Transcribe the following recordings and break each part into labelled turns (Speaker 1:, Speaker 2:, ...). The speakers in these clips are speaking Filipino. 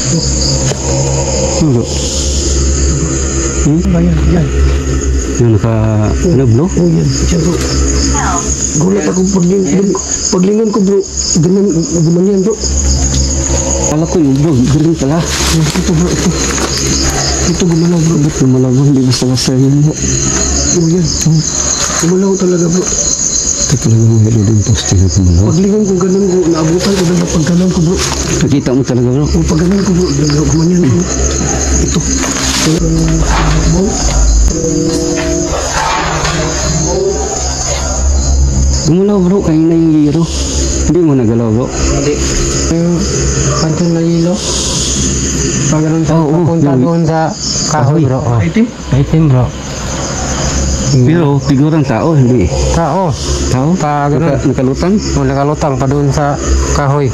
Speaker 1: Bro.
Speaker 2: Bayan, yan.
Speaker 1: Yung naka, ano bro?
Speaker 2: Oh, yan. Siya bro. Gulat ako paglingon ko bro. Ganun yan bro.
Speaker 1: Kala ko yung bro, galing pala.
Speaker 2: Ito bro, ito. Ito gumalaw bro.
Speaker 1: Ba't gumalaw bro? Hindi basta-basta yun bro.
Speaker 2: Oh, yan. Gumalaw talaga bro.
Speaker 1: Ito talaga mga hilo din poste na gumalaw.
Speaker 2: Paglingon ko ganun ko, naabutan ko na pagganon ko bro.
Speaker 1: Nakita mo talaga bro?
Speaker 2: Oh, pagganon ko bro. Gumanyan bro. Ito. Bro.
Speaker 1: Gumalaw bro, kayo na yung hiro. Hindi mo nagalaw bro?
Speaker 2: Hindi. Pantin na hilo. Pag ganun sa papunta doon sa kahoy bro. Itim? Itim bro.
Speaker 1: Pero figurang tao, hindi.
Speaker 2: Tao.
Speaker 1: Tao?
Speaker 2: Pa ganun.
Speaker 1: Nakalutang?
Speaker 2: O nakalutang pa doon sa kahoy.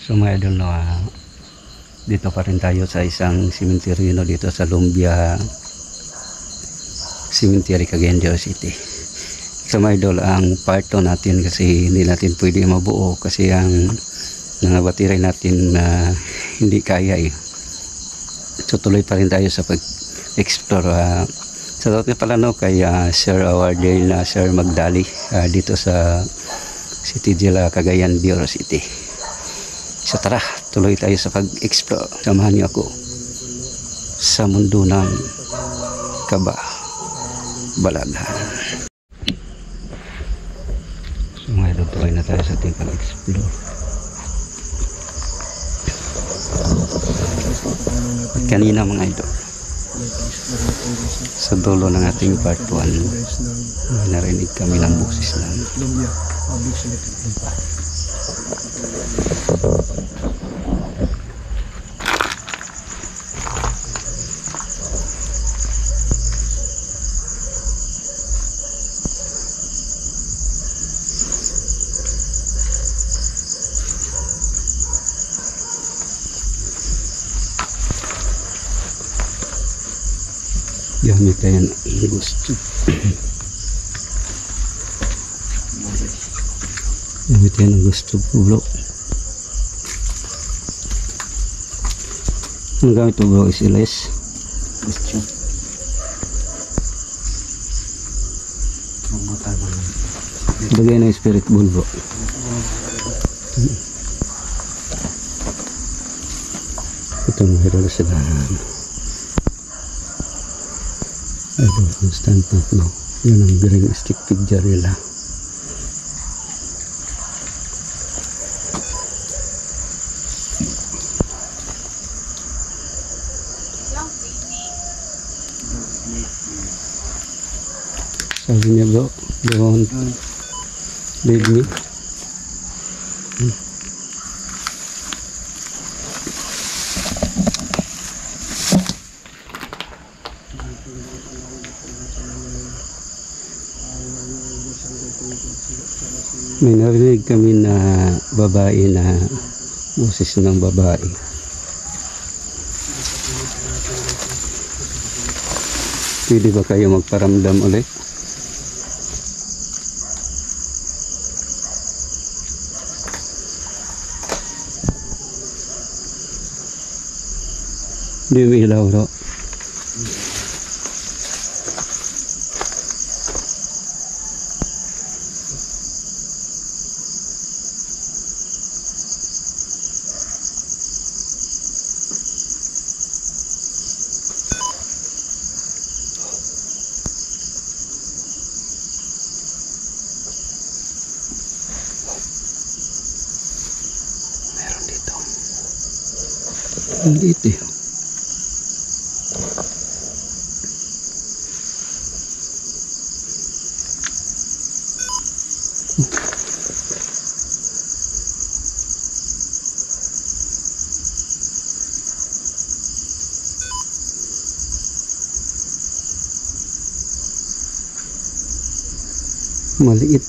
Speaker 1: So mga idol, no, dito pa rin tayo sa isang cemetery no, dito sa Lumbia Cemetery, Cagayan de Oro City. So mga idol, ang part 2 natin kasi hindi natin pwede mabuo kasi ang mga batiray natin hindi kaya eh. So tuloy pa rin tayo sa pag-explore. Sa dati pala no, kay Sir Awardale na Sir Magdali dito sa City Jela, Cagayan de Oro City. So tara, tuloy tayo sa pag-explore. Samahan niyo ako sa mundo ng kabalaghan. So mga idol, tuloy na tayo sa ating pag-explore. At kanina mga idol, sa dulo ng ating part 1, narinig kami ng boses ng gamit tayo ng gusto. Gamit tayo ng gusto bro. Ang gamit mo bro is LS. Gusto. Lagay ng spirit ball bro. Ito ang hero sa dahan. Ito ang stand point no. Yan ang green stick figure nila. Sabi niya bro, don't leave me. May narinig kami na babae na boses ng babae. Pwede ba kayo magparamdam ulit? Hindi may ilaw bro. Ang liit eh. Maliit.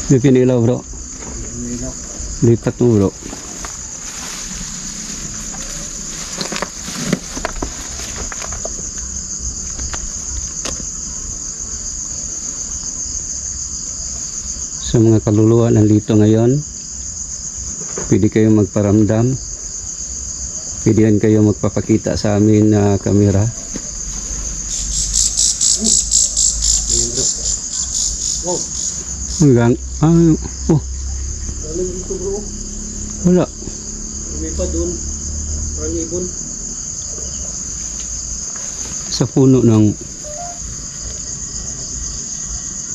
Speaker 1: May pinilaw bro. Lipat mo bro. Sa mga kaluluwa nandito ngayon, pwede kayo magparamdam, pwede rin kayo magpapakita sa amin na kamera. Hanggang, oh, wala.
Speaker 2: May pa doon, parang ibon.
Speaker 1: Sa puno ng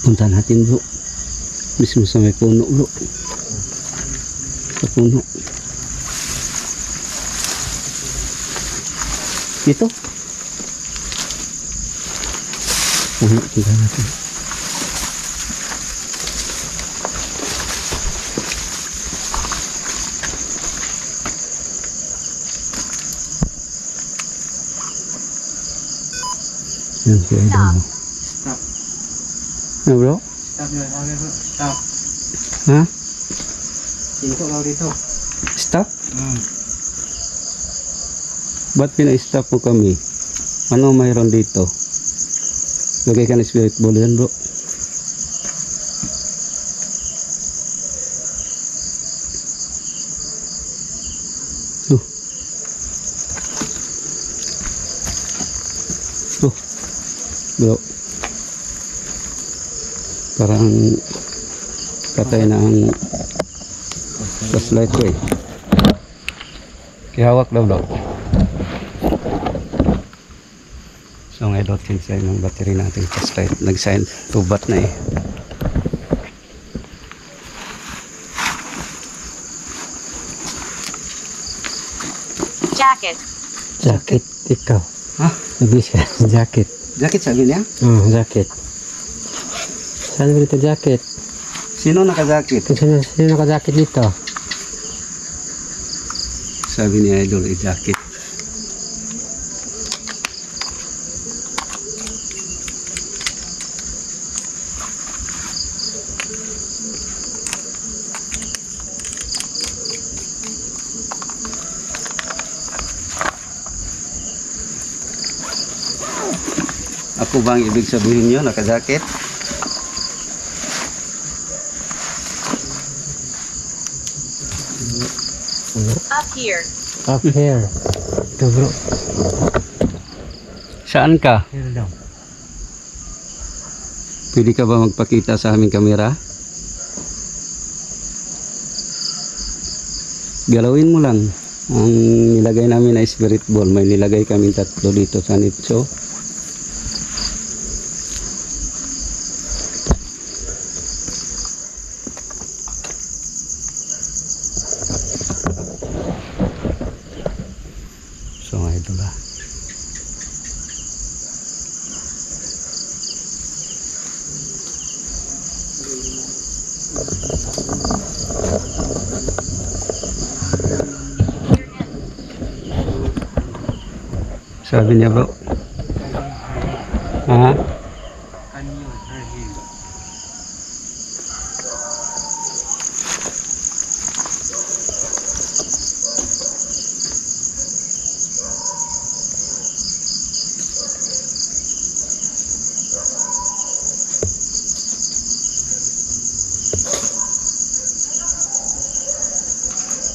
Speaker 1: punta natin bro. Mismo sa may puno bro. Sa puno. Dito. Puno punta natin. Yan si Idol mo.
Speaker 2: Stop.
Speaker 1: Ano bro?
Speaker 2: Stop yun. Stop.
Speaker 1: Ha?
Speaker 2: Dito lang dito.
Speaker 1: Stop? Ba't pina-stop mo kami? Ano mayroon dito? Lagay ka ng spirit ball yan bro. Bro, parang patay na ang flashlight ko eh. Kihawak daw bro. So ngayon dot cancel ng battery natin flashlight. Nag-sign tubat na eh.
Speaker 3: Jacket.
Speaker 2: Jacket. Ikaw.
Speaker 1: Ha?
Speaker 2: Nabis ka. Jacket.
Speaker 1: Jacket sabi niya?
Speaker 2: Jacket. Saan mo dito jacket?
Speaker 1: Sino naka-jacket?
Speaker 2: Sino naka-jacket dito?
Speaker 1: Sabi ni Idol ay jacket. Ako bang ibig sabihin nyo naka-jacket?
Speaker 3: Up here.
Speaker 2: Up here. Ito bro.
Speaker 1: Saan ka?
Speaker 2: Here daw.
Speaker 1: Pwede ka ba magpakita sa aming kamera? Galawin mo lang. Ang nilagay namin na spirit ball. May nilagay kami 3 dito sa nitso. So mga idol ah. Sabi niya bro. Ha?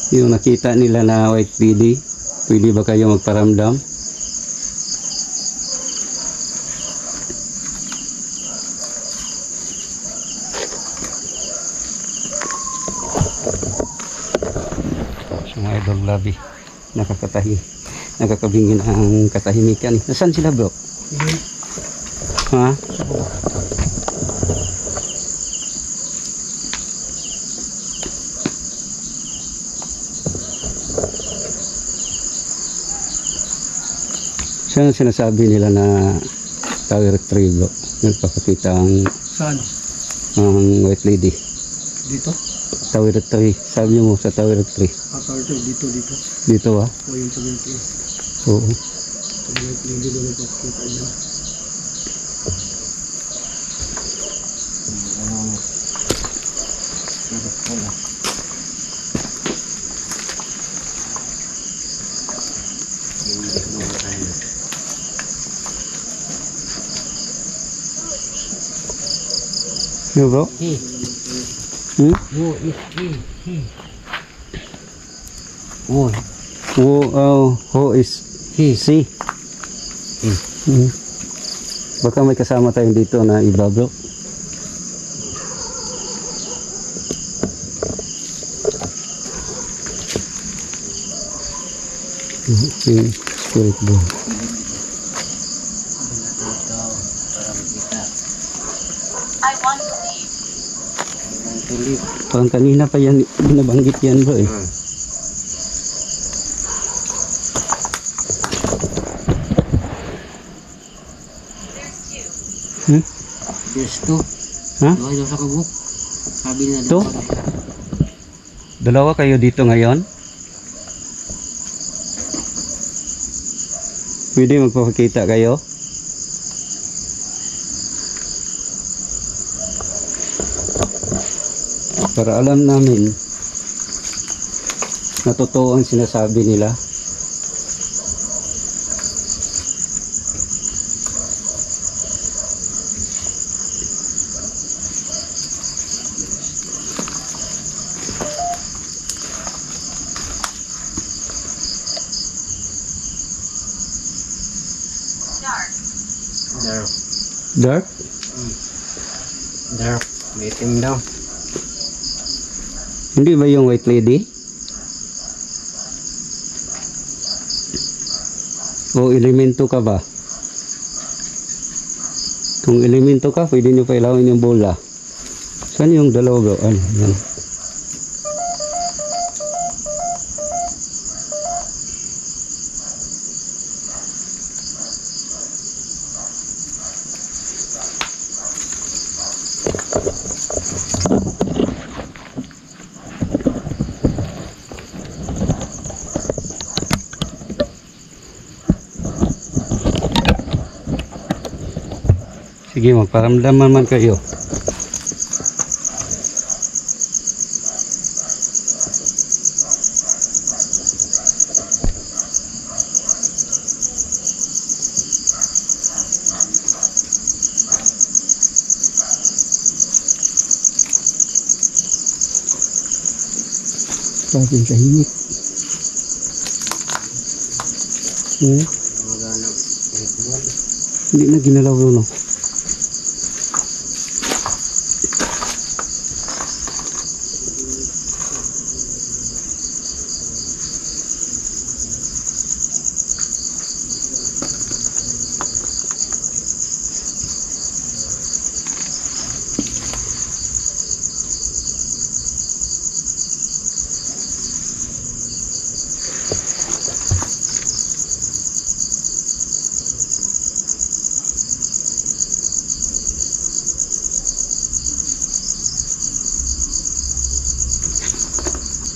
Speaker 1: Yung nakita nila na white PD, pwede ba kayo magparamdam? So mga idol labi, nakakabingin ang katahimikan. Nasaan sila bro? Ha? Saan sinasabi nila na Tower 3 bro? Nagpapakita ang white lady.
Speaker 2: Dito?
Speaker 1: Tower 3. Sabi mo sa Tower 3.
Speaker 2: Tower 3. Dito.
Speaker 1: Dito ah?
Speaker 2: O yun sa ganito.
Speaker 1: Oo.
Speaker 2: Hindi doon nagpapakita niya.
Speaker 1: Yo bro?
Speaker 2: He.
Speaker 1: Hmm?
Speaker 2: Who is he?
Speaker 1: Who is
Speaker 2: He.
Speaker 1: si? Hmm. Baka may kasama tayong dito na iba bro. Spirit bro.
Speaker 3: I want to leave.
Speaker 1: Parang kanina pa yan binabanggit yan bro eh.
Speaker 3: There's two.
Speaker 1: Hmm?
Speaker 2: There's two.
Speaker 1: Ha?
Speaker 2: Dalawa daw sa kabuk. Sabi na
Speaker 1: Two? Dalawa kayo dito ngayon? Pwede magpapakita kayo? Para alam namin na totoo ang sinasabi nila.
Speaker 3: Dark.
Speaker 2: Dark.
Speaker 1: Dark?
Speaker 2: Dark. Meeting daw.
Speaker 1: Hindi ba yung white lady? O elemento ka ba? Kung elemento ka, pwede nyo pailawin yung bola. Saan yung dalawa bro? Ano? Yan. Sige, magparamdam naman kayo. Bakit tahimik? Hindi na ginalaw no?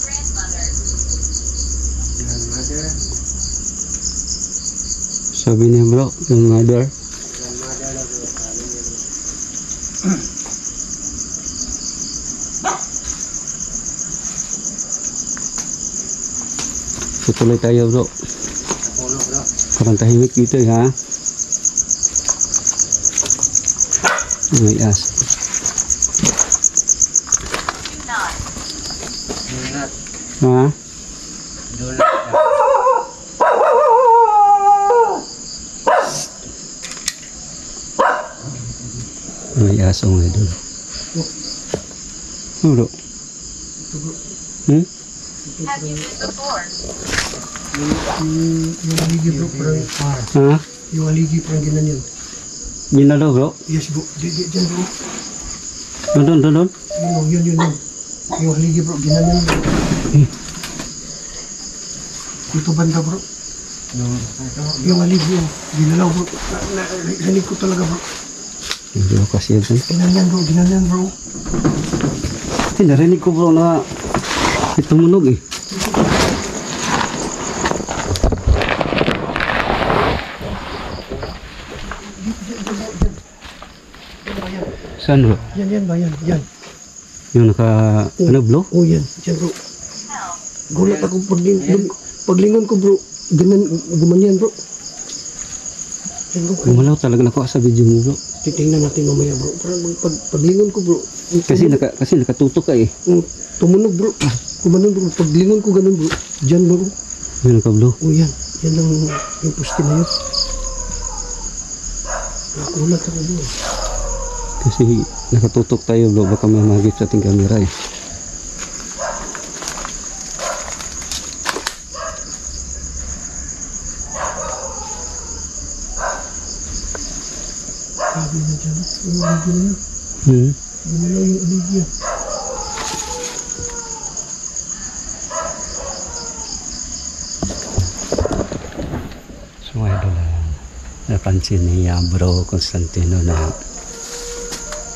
Speaker 3: Grandmother.
Speaker 2: Grandmother.
Speaker 1: Sabi niya bro, yung mother.
Speaker 2: Grandmother daw bro. Sabi niya bro.
Speaker 1: Tutuloy tayo bro.
Speaker 2: Puno bro.
Speaker 1: Parang tahimik dito eh ha. May aso.
Speaker 3: Do not.
Speaker 2: Do not.
Speaker 1: Ha?
Speaker 2: Do not.
Speaker 1: May aso nga doon. Bro. Hmm?
Speaker 3: Have you been before?
Speaker 2: Yung aligi bro, parang
Speaker 1: Ha?
Speaker 2: yung aligi parang ginanyan.
Speaker 1: Ginalaw bro?
Speaker 2: Yes bro, dyan bro.
Speaker 1: Doon.
Speaker 2: Yun. Yung aligi bro, ginanyan bro. Ito banda bro. Yung aligi yung ginalaw bro. Narinig ko talaga bro.
Speaker 1: Hindi ko kasi yun.
Speaker 2: Ginanyan bro.
Speaker 1: Narinig ko bro na tumunog eh. Saan bro?
Speaker 2: Yan ba yan.
Speaker 1: Yung naka, ano bro?
Speaker 2: Oh, yan. Yan bro.
Speaker 3: Help.
Speaker 2: Gulat ako paglingon ko bro. Gumanyan bro. Yan bro.
Speaker 1: Gumalaw talaga nakuha sa video mo bro.
Speaker 2: Titingnan natin mamaya bro. Parang paglingon ko bro.
Speaker 1: Kasi nakatutok ka eh.
Speaker 2: Tumunog bro. Kumanon bro. Paglingon ko ganun bro. Diyan bro.
Speaker 1: Yan ka bro.
Speaker 2: Oh yan. Yan ang yung poste na yun. Nakulat ako bro.
Speaker 1: Kasi nakatutok tayo bro. Baka mamagip sa ating camera eh.
Speaker 2: Sabi na dyan. Yung video na yun. Gumalaw yung Olivia.
Speaker 1: So mga idol, napansin ni bro Constantino na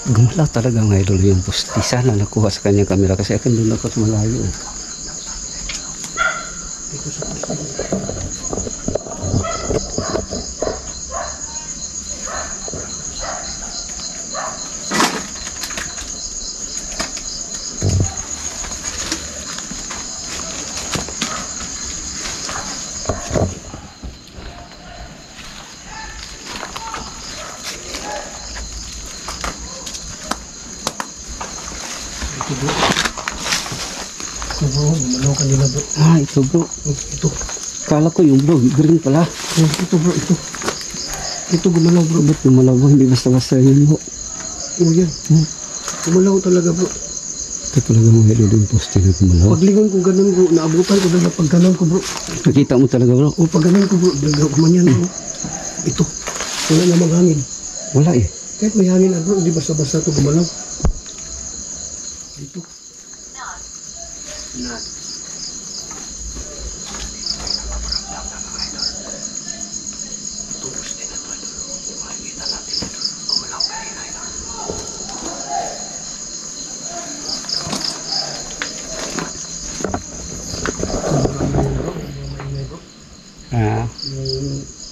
Speaker 1: gumalaw talaga mga idol yung poste. Sana nakuha sa kanyang camera kasi akan doon ako sa malayo eh.
Speaker 2: Dito sa poste. Ito bro. Ito bro. Gumalaw kanila bro.
Speaker 1: Ito bro.
Speaker 2: Ito.
Speaker 1: Kala ko yung bro, green pala.
Speaker 2: Ito bro. Ito. Ito gumalaw bro.
Speaker 1: Ba't gumalaw bro? Hindi basta-basta yun bro.
Speaker 2: Oh yan. Gumalaw talaga bro.
Speaker 1: Ito talaga mga idol yung poste na gumalaw.
Speaker 2: Paglingon ko ganun bro. Naabutan ko talaga pag ganun ko bro.
Speaker 1: Nakita mo talaga bro?
Speaker 2: O pag ganun ko bro. Gumanyan bro. Ito. Wala namang hangin.
Speaker 1: Wala eh.
Speaker 2: Kahit may hangin na bro. Hindi basta-basta ito gumalaw. Dito.
Speaker 3: None.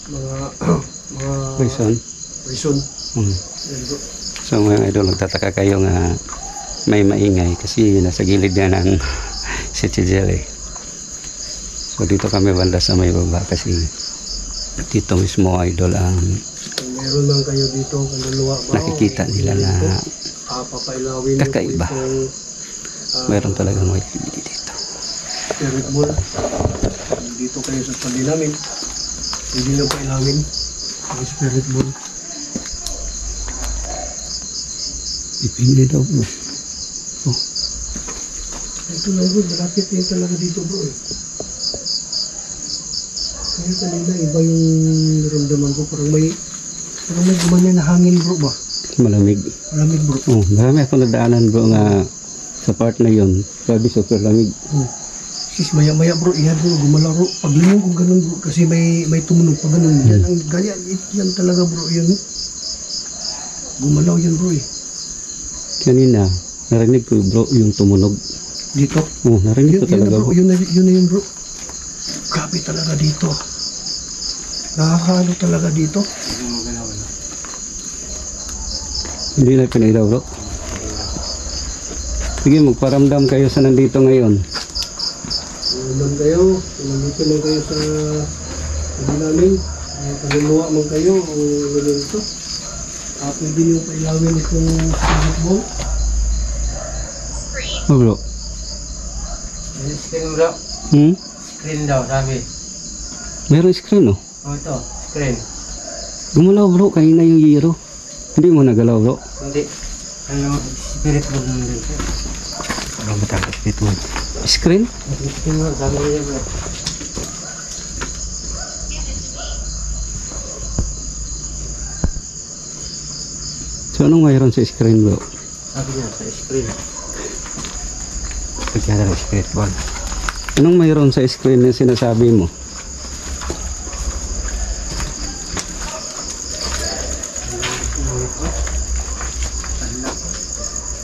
Speaker 2: Mga
Speaker 1: Reason.
Speaker 2: reason.
Speaker 1: Hmm.
Speaker 2: Yan bro.
Speaker 1: So mga idol, nagtataka kayo nga may maingay kasi nasa gilid na ng citadel eh. So dito kami banda sa may baba kasi dito mismo idol ang
Speaker 2: Kung meron man kayo dito, kaluluwa ba?
Speaker 1: nakikita nila na
Speaker 2: papailawin
Speaker 1: kakaiba. Mayroon talagang may activity dito.
Speaker 2: Spirit ball. Dito kayo sa tabi namin. Hindi nyo pailawin ang spirit ball.
Speaker 1: Dipindi daw bro.
Speaker 2: Ito lang bro, malapit yun talaga dito bro eh. Kaya kanina iba yung naramdaman ko. Parang may gumanyan na hangin bro ba?
Speaker 1: Malamig.
Speaker 2: Malamig bro.
Speaker 1: Oh, marami ako nadaanan bro nga sa part na yon. Grabe super lamig.
Speaker 2: Sis, maya-maya bro, iyan bro, gumalaw bro. Paglingon ko ganun bro, kasi may tumunog pa ganun. Yan ang gaya, yan talaga bro, yan. Gumalaw yan bro eh.
Speaker 1: Kanina, narinig ko bro yung tumunog.
Speaker 2: Dito.
Speaker 1: Oh, narinig ko talaga bro.
Speaker 2: Yun na yun bro. Grabe talaga dito. Nakakaano talaga dito.
Speaker 1: Hindi na pinailaw bro. Sige, magparamdam kayo sa nandito ngayon.
Speaker 2: Nandun kayo, nandito lang kayo sa namin. Kaluluwa man kayo, o ganun ito. Pwede nyo pailawin itong spirit ball.
Speaker 3: Screen.
Speaker 1: Oh bro.
Speaker 4: Screen bro. Screen daw sabi.
Speaker 1: Meron screen oh.
Speaker 4: Oh ito, screen.
Speaker 1: Gumalaw bro, kanina yung yero. Hindi mo nagalaw bro.
Speaker 4: Hindi. Ano, spirit ball naman din.
Speaker 1: Ano matakot dito? Screen?
Speaker 4: Screen bro, sabi niya bro.
Speaker 1: So anong mayroon sa screen bro?
Speaker 4: Sabi niya sa screen.
Speaker 1: Pagkada ng spirit ball. Anong mayroon sa screen na sinasabi mo?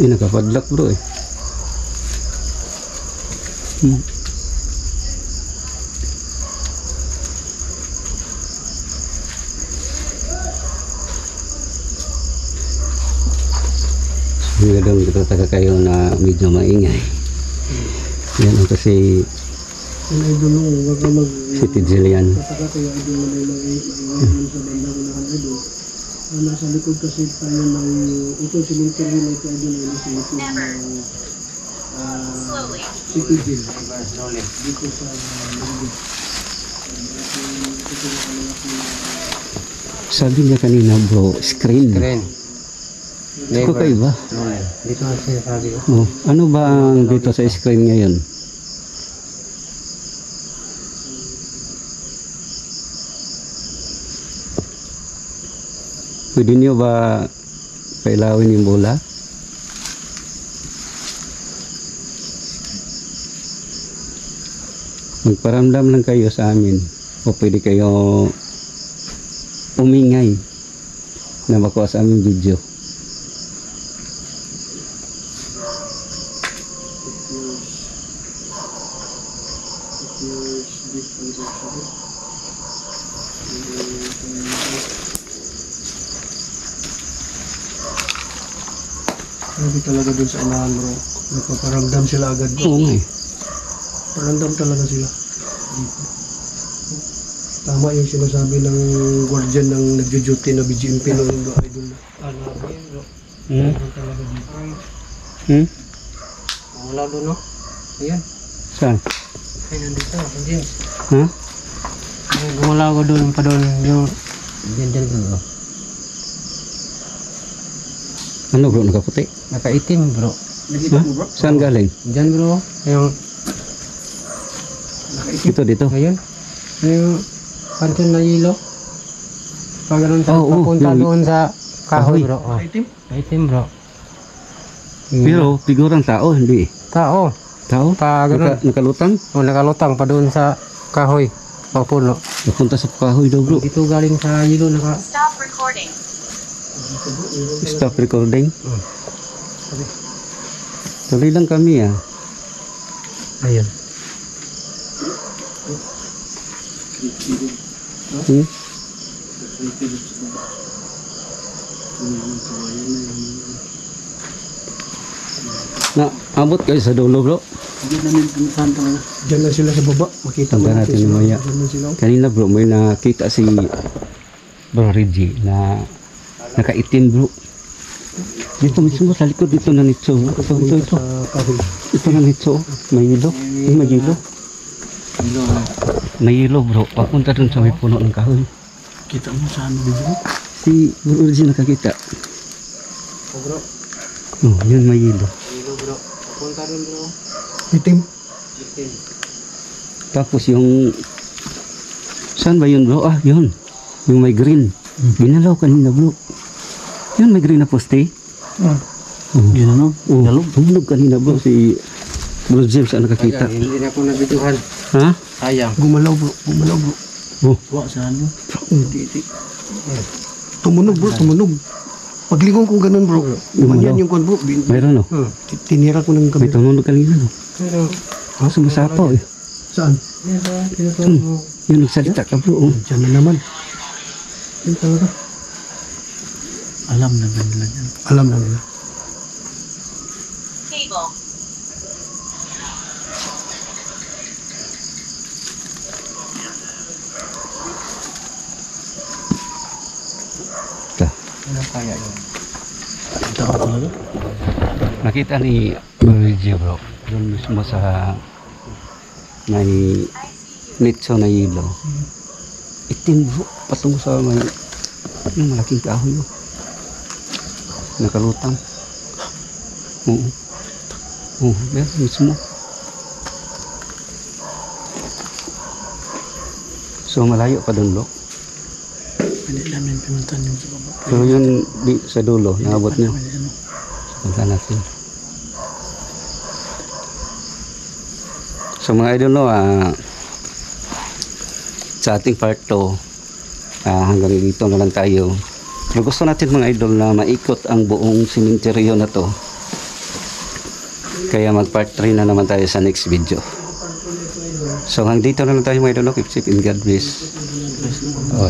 Speaker 1: Nakapadlock bro eh. Mga idol, dito taga kayo na medyo maingay. Yan ang kasi
Speaker 2: Yung idol nung wag na mag...
Speaker 1: City Jillian.
Speaker 2: Tataka kayo idol na may maingay sa bandang unahan idol. Nasa likod kasi tayo ng... Ito cemetery na ito idol ay nasa likod ng...
Speaker 3: Slowly.
Speaker 2: City Jail.
Speaker 4: Slowly.
Speaker 2: Dito sa...
Speaker 1: Sabi niya kanina bro, screen.
Speaker 4: Screen.
Speaker 1: Ito kayo ba?
Speaker 4: Slowly. Dito ang sinasabi ko.
Speaker 1: Oh, ano ba ang dito sa screen ngayon? Pwede niyo ba pailawin yung bola? Magparamdam lang kayo sa amin o pwede kayo umingay na makuha sa aming video.
Speaker 2: Sabi talaga dun sa unahan bro. Nagpaparamdam sila agad.
Speaker 1: Oo nga eh.
Speaker 2: Paramdam talaga sila. Dito. Tama yung sinasabi ng guardian ng nagjo-duty na BGMP noon yung idol na. Bro.
Speaker 1: Hmm?
Speaker 2: Talaga dito.
Speaker 1: Hmm?
Speaker 4: Wala doon, no? Ayan.
Speaker 1: Saan?
Speaker 4: Ay, nandito. Andiyan.
Speaker 1: Ha?
Speaker 4: Ay, gumalaw ko doon pa doon. Yung... Diyan bro.
Speaker 1: Ano bro, nakaputi?
Speaker 4: Nakaitim bro.
Speaker 1: Ha? Saan galing?
Speaker 4: Diyan bro. Yung...
Speaker 1: Ito dito.
Speaker 4: Ngayon. Yung... Pansin na yelo. Pag ganun sa
Speaker 1: Oo,
Speaker 4: papunta
Speaker 1: yung-
Speaker 4: doon sa kahoy
Speaker 1: Kahoy.
Speaker 4: bro. Oh.
Speaker 2: Itim?
Speaker 4: Kaitim bro.
Speaker 1: Pero figurang tao, hindi eh.
Speaker 4: Tao.
Speaker 1: Tao?
Speaker 4: Pa ganun.
Speaker 1: Nakalutang?
Speaker 4: O nakalutang pa doon sa kahoy. Papuno.
Speaker 1: Napunta sa kahoy daw bro.
Speaker 4: Dito galing sa yelo naka...
Speaker 3: Stop recording.
Speaker 1: Stop recording. Tuloy lang kami ah.
Speaker 4: Ayun.
Speaker 1: Hmm? Na, abot kayo sa dulo bro.
Speaker 2: Hindi namin saan talaga. Diyan lang sila sa baba. Makita mo
Speaker 1: Tanda natin
Speaker 2: sila.
Speaker 1: mamaya.
Speaker 2: Diyan lang sila.
Speaker 1: Kanina bro, may nakita si Bro Reggie na nakaitim bro. Dito mismo sa likod dito na nito. Ito.
Speaker 2: Sa kahoy.
Speaker 1: Ito na nito. May yelo. May yelo. May yelo bro. Papunta dun sa may puno ng kahoy.
Speaker 2: Kita mo sa ano dito?
Speaker 1: Si Bro Reggie nakakita.
Speaker 4: O bro.
Speaker 1: Oh, yun may yelo.
Speaker 4: Yelo bro. Papunta doon bro.
Speaker 2: Itim.
Speaker 4: Itim.
Speaker 1: Tapos yung saan ba yun bro? Ah, yun. Yung may green. Ginalaw kanina bro. Yun may green na poste. Ginalaw? Oh, tumunog kanina bro si Bro James ang nakakita.
Speaker 4: Sayang, hindi na ako nabituhan.
Speaker 1: Ha?
Speaker 4: Sayang.
Speaker 2: Gumalaw bro. Gumalaw bro.
Speaker 1: Oh,
Speaker 2: Wa saan mo? Hindi. Tumunog bro. Tumunog. Paglingon ko ganun bro. Ganyan yung kwan bro.
Speaker 1: mayroon oh.
Speaker 2: Tinira ko ng
Speaker 1: May
Speaker 2: gabi.
Speaker 1: tumunog kanina no.
Speaker 4: Pero,
Speaker 1: Ah, sumasapaw eh.
Speaker 2: Saan?
Speaker 4: yan sa tinutuan mo.
Speaker 1: Yun nagsalita ka bro. Oh.
Speaker 2: Diyan na naman. Yan talaga. Alam na nila yan. Alam na nila.
Speaker 3: Table.
Speaker 1: Ito.
Speaker 4: Ano kaya yun?
Speaker 2: Ito ka talaga.
Speaker 1: Nakita ni Bro Reggie bro. Doon mismo sa may nitso na yelo. Itim bro. Patungo sa may yung malaking kahoy oh. Nakalutang. Oo. Oo, meron mismo. So malayo pa doon bro.
Speaker 2: Hindi namin pinuntan yung sa baba.
Speaker 1: Pero yun di, sa dulo, naabot niyo. Punta natin. So mga idol no, sa ating part 2, hanggang dito na lang tayo. Pero gusto natin mga idol na maikot ang buong simenteryo na to. Kaya mag part 3 na naman tayo sa next video. So hanggang dito na lang tayo mga idol. Keep safe and God bless all.